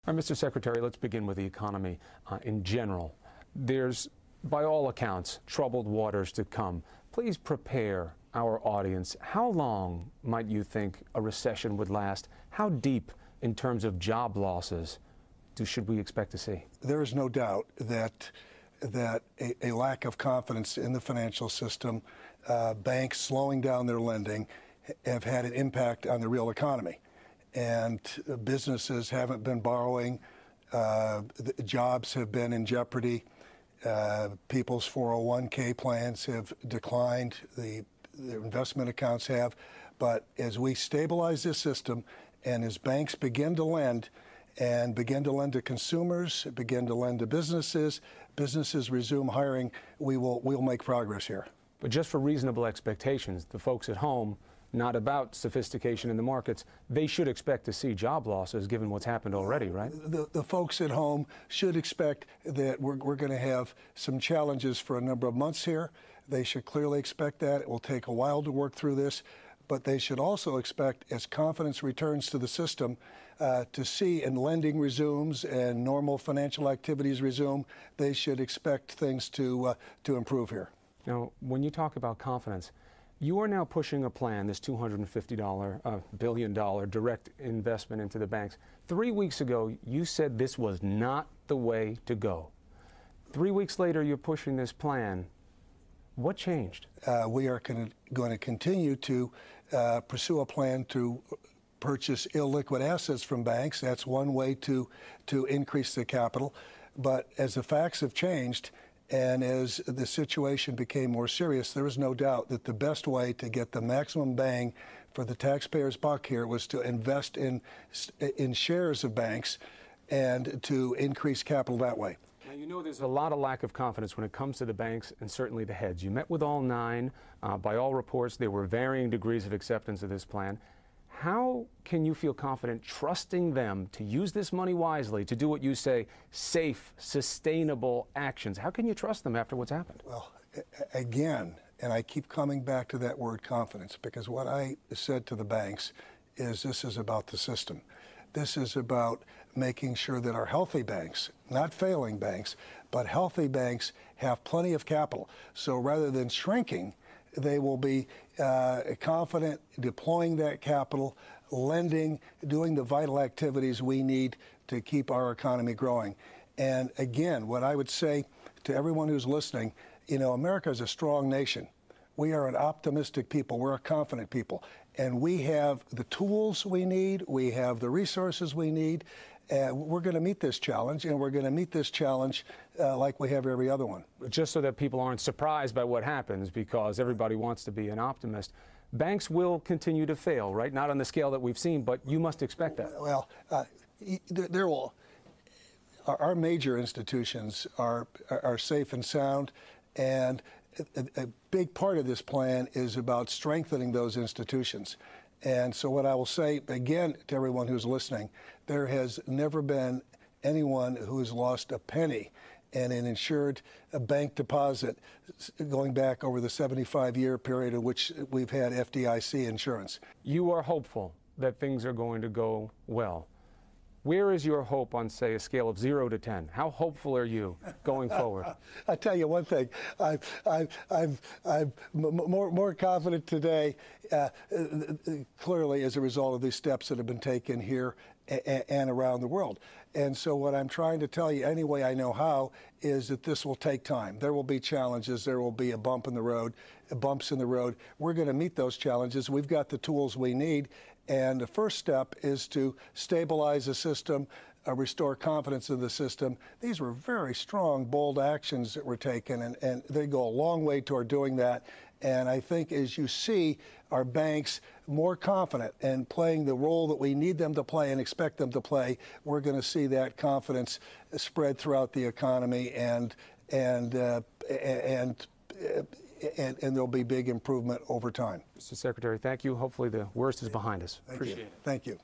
All right, Mr. Secretary, let's begin with the economy in general. There's, by all accounts, troubled waters to come. Please prepare our audience. How long might you think a recession would last? How deep in terms of job losses should we expect to see? There is no doubt that a lack of confidence in the financial system, banks slowing down their lending, have had an impact on the real economy. And businesses haven't been borrowing, the jobs have been in jeopardy, people's 401k plans have declined, their investment accounts have. But as we stabilize this system and as banks begin to lend, and begin to lend to consumers, begin to lend to businesses, businesses resume hiring, we'll make progress here. But just for reasonable expectations, the folks at home, not about sophistication in the markets, they should expect to see job losses given what's happened already, right? The folks at home should expect that we're going to have some challenges for a number of months here. They should clearly expect that. It will take a while to work through this. But they should also expect, as confidence returns to the system, to see and lending resumes and normal financial activities resume, they should expect things to improve here. Now, when you talk about confidence, you are now pushing a plan, this $250 billion direct investment into the banks. 3 weeks ago, you said this was not the way to go. 3 weeks later, you're pushing this plan. What changed? We are going to continue to pursue a plan to purchase illiquid assets from banks. That's one way to increase the capital. But as the facts have changed and as the situation became more serious, there is no doubt that the best way to get the maximum bang for the taxpayer's buck here was to invest in shares of banks and to increase capital that way. Now, you know there's a lot of lack of confidence when it comes to the banks and certainly the heads. You met with all nine. By all reports, there were varying degrees of acceptance of this plan. How can you feel confident trusting them to use this money wisely, to do what you say, safe, sustainable actions? How can you trust them after what's happened? Well, again, and I keep coming back to that word confidence, because what I said to the banks is this is about the system. This is about making sure that our healthy banks, not failing banks, but healthy banks have plenty of capital. So rather than shrinking, they will be confident deploying that capital, lending, doing the vital activities we need to keep our economy growing. And again, what I would say to everyone who's listening, you know, America is a strong nation. We are an optimistic people. We're a confident people. And we have the tools we need. We have the resources we need. We're going to meet this challenge, and we're going to meet this challenge like we have every other one. Just so that people aren't surprised by what happens, because everybody wants to be an optimist, banks will continue to fail, right? Not on the scale that we've seen, but you must expect that. Well, there will. Our major institutions are safe and sound, and a big part of this plan is about strengthening those institutions. And so what I will say, again, to everyone who's listening, there has never been anyone who has lost a penny in an insured bank deposit going back over the 75-year period in which we've had FDIC insurance. You are hopeful that things are going to go well. Where is your hope on, say, a scale of 0 to 10? How hopeful are you going forward? I'll tell you one thing. I'm more confident today, clearly as a result of these steps that have been taken here and around the world. And so what I'm trying to tell you, any way I know how, is that this will take time. There will be challenges. There will be bumps in the road. We're going to meet those challenges. We've got the tools we need. And the first step is to stabilize the system, restore confidence in the system. These were very strong, bold actions that were taken, and they go a long way toward doing that. And I think as you see our banks more confident and playing the role that we need them to play and expect them to play, we're going to see that confidence spread throughout the economy, and there'll be big improvement over time. Mr. Secretary, thank you. Hopefully the worst is behind us. Appreciate it. Thank you.